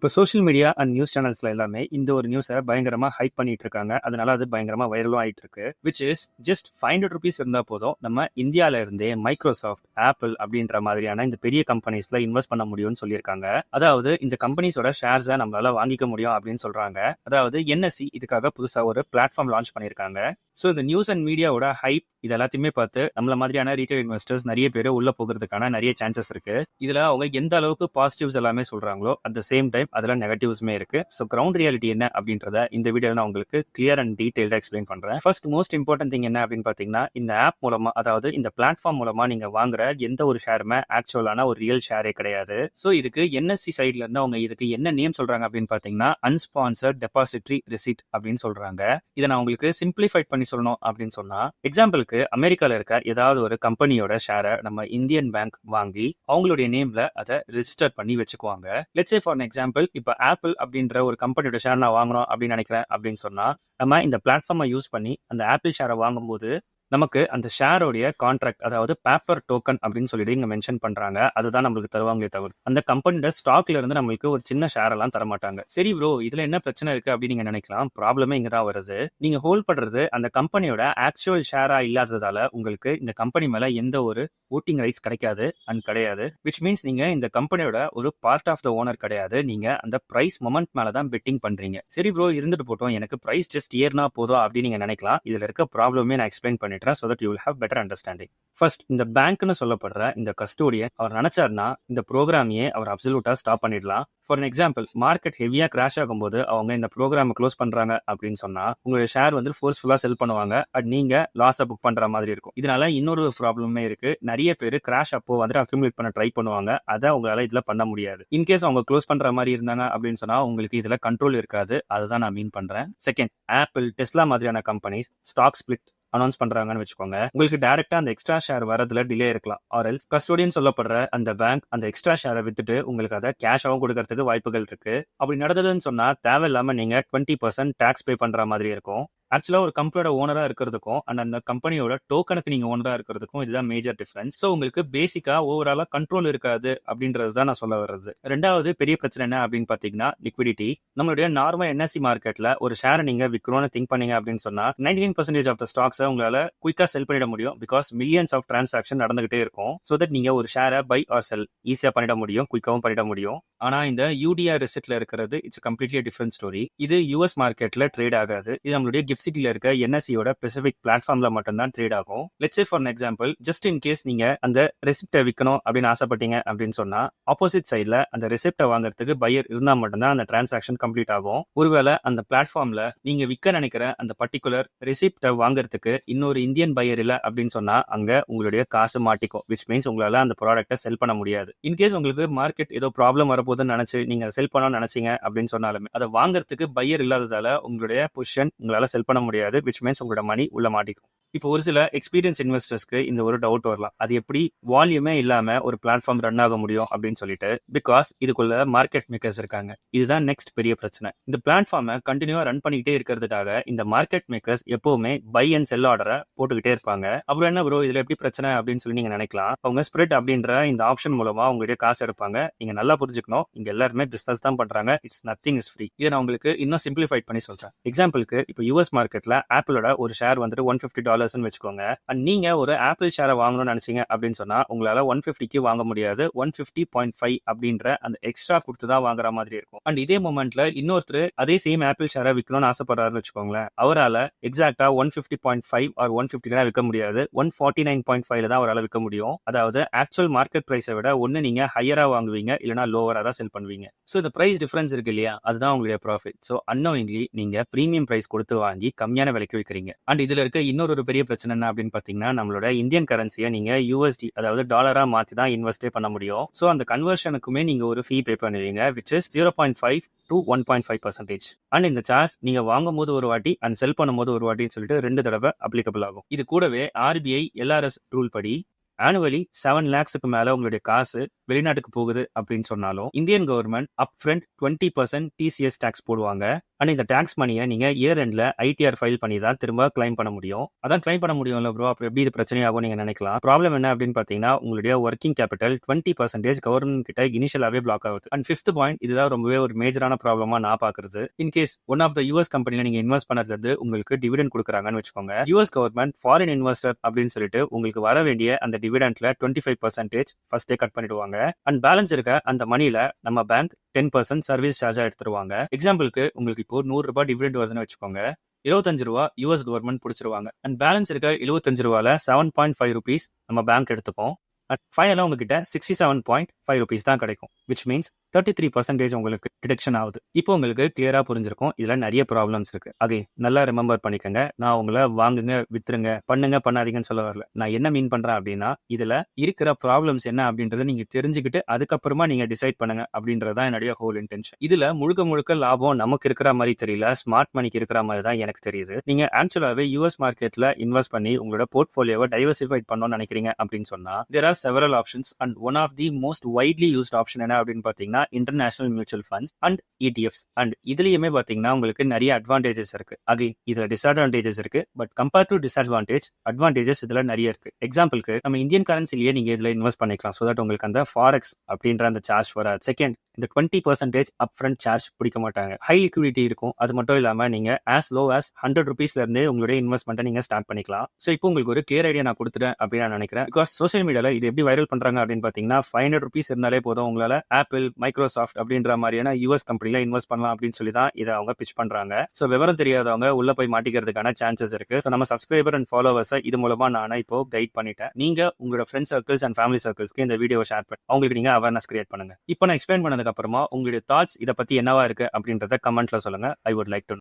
இப்போ social media and news சேனல்ஸ்ல எல்லாமே இந்த ஒரு நியூஸை பயங்கரமா ஹைப் பண்ணிட்டு இருக்காங்க. அதனால அது பயங்கரமா வைரலும் ஆயிட்டு இருக்கு. விச் இஸ் ஜஸ்ட் ₹500 இருந்தா போதும் நம்ம இந்தியால இருந்தே மைக்ரோசாஃப்ட், ஆப்பிள் அப்படின்ற மாதிரியான இந்த பெரிய கம்பெனிஸ்ல இன்வெஸ்ட் பண்ண முடியும்னு சொல்லியிருக்காங்க. அதாவது இந்த கம்பெனிஸோட ஷேர்ஸை நம்மளால வாங்கிக்க முடியும் அப்படின்னு சொல்றாங்க. அதாவது என்எஸ்சி இதுக்காக புதுசா ஒரு பிளாட்ஃபார்ம் லான்ச் பண்ணியிருக்காங்க. ஸோ இந்த நியூஸ் அண்ட் மீடியாவோட ஹைப் இது எல்லாத்தையுமே பார்த்து நம்மள மாதிரியான ரீட்டைல் இன்வெஸ்டர்ஸ் நிறைய பேர் உள்ள போகிறதுக்கான நிறைய சான்சஸ் இருக்கு. இதுல அவங்க எந்த அளவுக்கு பாசிட்டிவ்ஸ் எல்லாமே சொல்றாங்களோ அட் த சேம் டைம் அதுல நெகட்டிவ்ஸுமே இருக்கு. ஸோ கிரவுண்ட் ரியாலிட்டி என்ன அப்படின்றத இந்த வீடியோல நான் உங்களுக்கு கிளியர் அண்ட் டீடைல்டா எக்ஸ்பிளைன் பண்றேன். ஃபர்ஸ்ட் மோஸ்ட் இம்பார்ட்டன்ட் திங் என்ன அப்படின்னு பாத்தீங்கன்னா, இந்த ஆப் மூலமா, அதாவது இந்த பிளாட்ஃபார்ம் மூலமா நீங்க வாங்குற எந்த ஒரு ஷேருமே ஆக்சுவலான ஒரு ரியல் ஷேரே கிடையாது. ஸோ இதுக்கு என்எஸ்சி சைட்ல இருந்து அவங்க இதுக்கு என்ன நேம் சொல்றாங்க அப்படின்னு பாத்தீங்கன்னா, அன்ஸ்பான்சர்ட் டெபாசிட்டரி ரிசிட் அப்படின்னு சொல்றாங்க. இதை நான் உங்களுக்கு சிம்பிளிஃபைட் பண்ணி சொல்லணும் அப்படின்னு சொன்னா, எக்ஸாம்பிளுக்கு அமெரிக்கால இருக்க ஏதாவது ஒரு கம்பெனியோட ஷேரை நம்ம இந்தியன் பேங்க் வாங்கி அவங்களுடைய நேம்ல அதை ரெஜிஸ்டர் பண்ணி வச்சுக்குவாங்க. லெட்ஸ் சே ஃபார் எக்ஸாம்பிள், இப்போ ஆப்பிள் அப்படின்ற ஒரு கம்பெனியோட ஷேர் நான் வாங்கணும் அப்படின்னு நினைக்கிறேன் அப்படின்னு சொன்னா, நம்ம இந்த பிளாட்ஃபார்மை யூஸ் பண்ணி அந்த ஆப்பிள் ஷேரை வாங்கும்போது நமக்கு அந்த ஷேரோடைய கான்ட்ராக்ட், அதாவது பேப்பர் டோக்கன் அப்படின்னு சொல்லிட்டு இங்க மென்ஷன் பண்றாங்க. அதுதான் நம்மளுக்கு தருவாங்களே தவிர அந்த கம்பெனியோட ஸ்டாக்ல இருந்து நம்மளுக்கு ஒரு சின்ன ஷேர் எல்லாம் தர மாட்டாங்க. சரி ப்ரோ, இதுல என்ன பிரச்சனை இருக்கு அப்படின்னு நீங்க நினைக்கலாம். ப்ராப்ளமே இங்க தான் வருது. நீங்க ஹோல்ட் பண்றது அந்த கம்பெனியோட ஆக்சுவல் ஷேரா இல்லாததால உங்களுக்கு இந்த கம்பெனி மேல எந்த ஒரு ஓட்டிங் ரைட்ஸ் கிடைக்காது அண்ட் கிடையாது. விச் மீன்ஸ் நீங்க இந்த கம்பெனியோட ஒரு பார்ட் ஆஃப் த ஓனர் கிடையாது. நீங்க அந்த பிரைஸ் மொமெண்ட் மேலதான் பெட்டிங் பண்றீங்க. சரி ப்ரோ, இருந்துட்டு போட்டோம், எனக்கு பிரைஸ் ஜஸ்ட் ஏறினா போதும் அப்படின்னு நீங்க நினைக்கலாம். இதுல இருக்க ப்ராப்ளமே நான் எக்ஸ்பிளைன் பண்ணிட்டேன் so that you will have better understanding. First, இந்த பேங்க்னு சொல்லப்படுற இந்த கஸ்டோடியன் அவர் நினைச்சாருன்னா இந்த ப்ரோக்ராமையே அவர் அப்சல்யூட்டா ஸ்டாப் பண்ணிடலாம். ஃபார் எக்ஸாம்பிள், மார்க்கெட் ஹெவியா கிராஷ் ஆகும்போது அவங்க இந்த ப்ரோக்ராம் க்ளோஸ் பண்றாங்க அப்படின்னு சொன்னா உங்களுடைய ஷேர் வந்து ஃபோர்ஸ்ஃபுல்லா செல் பண்ணுவாங்க. அட் நீங்க லாஸை புக் பண்ற மாதிரி இருக்கும். இதனால இன்னொரு ப்ராப்ளமே இருக்கு. நிறைய பேர் கிராஷ் அப்போ வந்துட்டு அக்யூமுலேட் பண்ண ட்ரை பண்ணுவாங்க. அதை உங்களால இதுல பண்ண முடியாது. இன்கேஸ் அவங்க க்ளோஸ் பண்ற மாதிரி இருந்தாங்க அப்படின்னு சொன்னா உங்களுக்கு இதுல கண்ட்ரோல் இருக்காது. அதுதான் நான் மீன் பண்றேன். செகண்ட், ஆப்பிள், டெஸ்லா மாதிரியான கம்பெனிஸ் ஸ்டாக் ஸ்பிளிட் அனௌன்ஸ் பண்றாங்கன்னு வச்சுக்கோங்க. உங்களுக்கு டைரக்டா அந்த எக்ஸ்ட்ரா ஷேர் வரதுல டிலே இருக்கலாம். ஆர் எல்ஸ் கஸ்டோடியன் சொல்லப்படுற அந்த பேங்க் அந்த எக்ஸ்ட்ரா ஷேரை வித்துட்டு உங்களுக்கு அதை கேஷாவும் கொடுக்கறதுக்கு வாய்ப்புகள் இருக்கு. அப்படி நடந்ததுன்னு சொன்னா தேவையில்லாம நீங்க 20% டாக்ஸ் பே பண்ற மாதிரி இருக்கும். ஆக்சுவலா ஒரு கம்பெனியோட ஓனரா இருக்கிறதுக்கும் அண்ட் அந்த கம்பெனியோட டோக்கனுக்கு நீங்க ஓனரா இருக்கிறதுக்கும் இதுதான் மேஜர் டிஃபரன்ஸ். ஸோ உங்களுக்கு பேசிக்கா ஓவராலா கண்ட்ரோல் இருக்காது அப்படின்றது தான் நான் சொல்ல வர்றது. ரெண்டாவது பெரிய பிரச்சனை என்ன அப்படின்னு பாத்தீங்கன்னா, லிக்விடிட்டி. நம்மளுடைய நார்மல் என்எஸ்சி மார்க்கெட்ல ஒரு ஷேரை நீங்க விற்கணும்னு திங்க் பண்ணீங்க அப்படின்னு சொன்னா 99% ஆஃப் த ஸ்டாக்ஸை உங்களால குயிக்கா செல் பண்ணிட முடியும். பிகாஸ் மில்லியன்ஸ் ஆஃப் டிரான்சாக்ஷன் நடந்துகிட்டே இருக்கும். ஸோ தட் நீங்க ஒரு ஷேரை பை ஆர் செல் ஈஸியா பண்ணிட முடியும், குயிக்காவும் பண்ணிட முடியும். ஆனா இந்த யூடிஆர் ரிசிட்ல இருக்கிறது இட்ஸ் கம்ப்ளீட்லி டிஃபரெண்ட் ஸ்டோரி. இது யூஎஸ் மார்க்கெட்ல ட்ரேட் ஆகாது. இது நம்மளுடைய கிஃப்ட் சிட்டில இருக்க என்எஸ்சியோட ஸ்பெசிபிக் பிளாட்ஃபார்ம்ல மட்டும் தான் ட்ரேட் ஆகும். Let's say for example, just in case நீங்க அந்த ரெசிப்டை விற்கணும் அப்படின்னு ஆசைப்பட்டீங்க அப்படின்னு சொன்னா ஆப்போசிட் சைட்ல அந்த ரெசிப்டை வாங்குறதுக்கு பையர் இருந்தா மட்டும்தான் அந்த டிரான்சாக்ஷன் கம்ப்ளீட் ஆகும். ஒருவேளை அந்த பிளாட்ஃபார்ம்ல நீங்க விற்க நினைக்கிற அந்த பர்டிகுலர் ரெசிப்டை வாங்குறதுக்கு இன்னொரு இந்தியன் பையர் இல்ல அப்படின்னு சொன்னா அங்க உங்களுடைய காசு மாட்டிக்கும். விச் மீன்ஸ் உங்களால அந்த ப்ராடக்ட்டை செல் பண்ண முடியாது. இன்கேஸ் உங்களுக்கு மார்க்கெட் ஏதோ ப்ராப்ளம் வரப்போதுன்னு நினைச்சு நீங்க செல் பண்ணணும்னு நினைச்சீங்க அப்படின்னு சொன்னாலுமே அதை வாங்குறதுக்கு பையர் இல்லாததால உங்களுடைய பொசிஷன் உங்களால செல் பண்ண முடியாது. விச் மீன்ஸ் உங்களோட மணி உள்ள மாட்டிக்கும். இப்போ ஒரு சில எக்ஸ்பீரியன்ஸ் இன்வெஸ்டர்ஸ்க்கு இந்த ஒரு டவுட் வரலாம், அது எப்படி வால்யூமே இல்லாம ஒரு பிளாட்ஃபார்ம் ரன் ஆக முடியும் அப்படின்னு சொல்லிட்டு. பிகாஸ் இதுக்குள்ள மார்க்கெட் மேக்கர்ஸ் இருக்காங்க. இதுதான் நெக்ஸ்ட் பெரிய பிரச்சனை. இந்த பிளாட்ஃபார்மை கண்டினியூவா ரன் பண்ணிக்கிட்டே இருக்கிறதுக்காக இந்த மார்க்கெட் மேக்கர்ஸ் எப்பவுமே பை அண்ட் செல் ஆர்டரை போட்டுக்கிட்டே இருப்பாங்க. அப்புறம் என்ன ப்ரோ இதுல எப்படி பிரச்சனை அப்படின்னு சொல்லி நீங்க நினைக்கலாம். அவங்க ஸ்ப்ரெட் அப்படின்ற இந்த ஆப்ஷன் மூலமா உங்களுடைய காசு எடுப்பாங்க. நீங்க நல்லா புரிஞ்சுக்கணும், இங்க எல்லாருமே பிசினஸ் தான் பண்றாங்க. It's nothing is free. இதை நான் உங்களுக்கு இன்னும் சிம்பிளிஃபைட் பண்ணி சொல்றேன். எக்ஸாம்பிளுக்கு, இப்போ யூஎஸ் மார்க்கெட்ல ஆப்பிளோட ஒரு ஷேர் வந்துட்டு $150 வச்சுக்கோங்க. அண்ட் நீங்க ஒரு ஆப்பிள் ஷேரை வாங்கணும்னு நினைச்சீங்க அப்படின்னு சொன்னா உங்களால 150க்கு வாங்க முடியாது. 150.5 அப்படின்ற அந்த எக்ஸ்ட்ரா கொடுத்து தான் வாங்குற மாதிரி இருக்கும். அண்ட் இதே மொமெண்ட்ல இன்னொருத்தர் அதே சேம் ஆப்பிள் ஷேரை விற்கணும்னு ஆசைப்படுறாருன்னு வச்சுக்கோங்களேன். அவரால் எக்ஸாக்டா 150.5 ஆர் 150 தான் விற்க முடியாது. 149.5 தான் அவரால் விற்க முடியும். அதாவது ஆக்சுவல் மார்க்கெட் பிரைஸை விட ஒன்னு நீங்க ஹையரா வாங்குவீங்க, இல்லைனா லோவரா தான் செல் பண்ணுவீங்க. ஸோ இந்த பிரைஸ் டிஃபரன்ஸ் இருக்கு இல்லையா, அதுதான் உங்களுடைய ப்ராஃபிட். ஸோ அன்னோயிங்லி நீங்க பிரீமியம் பிரைஸ் கொடுத்து வாங்கி கம்மியான விலைக்கு விற்கிறீங்க. அண்ட் இதுல இருக்க இன்னொரு பெரிய பிரச்சனை என்ன அப்படின்னு பாத்தீங்கன்னா, நம்மளோட இந்தியன் கரன்சியை நீங்க யூஎஸ்டி, அதாவது டாலரா மாத்தி தான் இன்வெஸ்டே பண்ண முடியும். ஸோ அந்த கன்வர்ஷனுக்குமே நீங்க ஒரு ஃபீ பே பண்ணுவீங்க, விச் இஸ் 0.5 to 1.5%. அண்ட் இந்த சார்ஜ் நீங்க வாங்கும் போது ஒரு வாட்டி அண்ட் செல் பண்ணும் போது ஒரு வாட்டின்னு சொல்லிட்டு 2 தடவை அப்ளிகபிள் ஆகும். இது கூடவே ஆர்பிஐ எல்ஆர்எஸ் ரூல் படி ஆனுவலி 7 lakhsக்கு மேல உங்களுடைய காசு வெளிநாட்டுக்கு போகுது அப்படின்னு சொன்னாலும் Indian government up front 20% TCS tax போடுவாங்க. அண்ட் இந்த டாக்ஸ் மணியை நீங்க இயர் எண்ட்ல ஐடிஆர் ஃபைல் பண்ணி தான் திரும்ப கிளைம் பண்ண முடியும். அதான் கிளைம் பண்ண முடியும்ல ப்ரோ, அப்புறம் எப்படி இது பிரச்சனையாகும் நீங்க நினைக்கலாம். ப்ராப்ளம் என்ன அப்படின்னு பாத்தீங்கன்னா, உங்களுடைய ஒர்க்கிங் கேபிட்டல் 20% கவர்மெண்ட் கிட்ட இனிஷியலாவே பிளாக் ஆகுது. அண்ட் ஃபிஃப்த் பாயிண்ட், இதுதான் ரொம்பவே ஒரு மேஜரான ப்ராப்ளமா நான் பாக்குறது. In case one of the US கம்பெனில நீங்க இன்வெஸ்ட் பண்ணதுல இருந்து உங்களுக்கு டிவிடெண்ட் கொடுக்குறாங்கன்னு வச்சுக்கோங்க. யூஎஸ் கவர்மெண்ட் ஃபாரின் இன்வெஸ்டர் அப்படின்னு சொல்லிட்டு உங்களுக்கு வர வேண்டிய அந்த டிவிடெண்ட்ல 25% ஃபர்ஸ்டே கட் பண்ணிடுவாங்க. அண்ட் பேலன்ஸ் இருக்க அந்த மணில நம்ம பேங்க் 10% சர்வீஸ் சார்ஜா எடுத்துருவாங்க. எக்ஸாம்பிளுக்கு உங்களுக்கு இப்போ ₹100 டிவிடெண்ட் வருதுன்னு வச்சுக்கோங்க. ₹25 யூஎஸ் கவர்மெண்ட் பிடிச்சிருவாங்க. அண்ட் பேலன்ஸ் இருக்க ₹75 7.5 நம்ம பேங்க் எடுத்துப்போம். அண்ட் ஃபைனலாக உங்ககிட்ட ₹67.5 தான் கிடைக்கும். விச் மீன்ஸ் 33% உங்களுக்கு டிடக்ஷன் ஆகுது. இப்போ உங்களுக்கு கிளியரா புரிஞ்சிருக்கும் இதுல நிறைய ப்ராப்ளம்ஸ் இருக்கு. அதே நல்லா ரிமெம்பர் பண்ணிக்கோங்க. நான் உங்களை வாங்குங்க, வித்துருங்க, பண்ணுங்க, பண்ணாதீங்கன்னு சொல்ல வரல. நான் என்ன மீன் பண்றேன் அப்படின்னா, இதுல இருக்கிற ப்ராப்ளம்ஸ் என்ன அப்படின்றத நீங்க தெரிஞ்சுக்கிட்டு அதுக்கப்புறமா நீங்க டிசைட் பண்ணுங்க அப்படின்றதான் என்னுடைய ஹோல் இன்டென்ஷன். இதுல முழுக்க முழுக்க லாபம் நமக்கு இருக்கிற மாதிரி தெரியல, ஸ்மார்ட் மணிக்கு இருக்கிற மாதிரி தான் எனக்கு தெரியுது. நீங்க ஆக்சுவலாவே யூஎஸ் மார்க்கெட்ல இன்வெஸ்ட் பண்ணி உங்களோட போர்ட்ஃபோலியோவை டைவர்சிஃபைட் பண்ணணும்னு நினைக்கிறீங்க அப்படின்னு சொன்னா there are several options and one of the most widely used option என்ன அப்படின்னு பாத்தீங்கன்னா international mutual funds and ETFs. And இதுலயுமே பாத்தீங்கன்னா உங்களுக்கு நிறைய அட்வான்டேஜஸ் இருக்கு. அகைன் இதுல டிஸ்அட்வான்டேஜஸ் இருக்கு. பட் கம்பேர்ட் டு அட்வான்டேஜஸ் இதுல நிறைய இருக்கு. எக்ஸாம்பிளுக்கு நம்ம இந்தியன் கரன்சிலேயே நீங்க இதுல இன்வெஸ்ட் பண்ணிக்கலாம். ஸோ தட் உங்களுக்கு அந்த ஃபாரெக்ஸ் அப்படின்ற அந்த சார்ஜ் வராது. செகண்ட், இந்த 20% அப்ஃப்ரண்ட் சார்ஜ் பிடிக்க மாட்டாங்க. ஹை லிக்விடிட்டி இருக்கும். அது மட்டும் இல்லாம நீங்க as low as ₹100 இருந்தே உங்களுடைய இன்வெஸ்ட்மெண்ட்டை நீங்க ஸ்டார்ட் பண்ணிக்கலாம். ஸோ இப்போ உங்களுக்கு ஒரு கிளியர் ஐடியா நான் கொடுத்துட்டேன் அப்படின்னு நான் நினைக்கிறேன். பிகாஸ் சோஷியல் மீடியால இது எப்படி வைரல் பண்றாங்க அப்படின்னு பாத்தீங்கன்னா, ₹500 இருந்தாலே போதும் உங்களால ஆப்பிள், மைக்ரோசாஃப்ட் அப்படின்ற மாதிரியான யூஎஸ் கம்பெனில இன்வெஸ்ட் பண்ணலாம் அப்படின்னு சொல்லி தான் இதை அவங்க பிச் பண்றாங்க. ஸோ விவரம் தெரியாதவங்க உள்ள போய் மாட்டிக்கிறதுக்கான சான்சஸ் இருக்கு. ஸோ நம்ம சப்ஸ்கிரைபர் அண்ட் ஃபாலோவர்ஸை இது மூலமா நான் இப்போ கைட் பண்ணிட்டேன். நீங்க உங்களோட ஃப்ரெண்ட்ஸ் சர்க்கிள்ஸ் அண்ட் ஃபேமிலி சர்க்கிள்ஸ்க்கு இந்த வீடியோ ஷேர் பண்ணி அவங்களுக்கு நீங்க அவேர்னஸ் கிரியேட் பண்ணுங்க. இப்போ நான் எக்ஸ்பிளைன் பண்ணதுக்கு அப்புறமா உங்களுடைய தாட்ஸ் இதை பத்தி என்னவா இருக்கு அப்படின்றத கமெண்ட்ல சொல்லுங்க. I would like to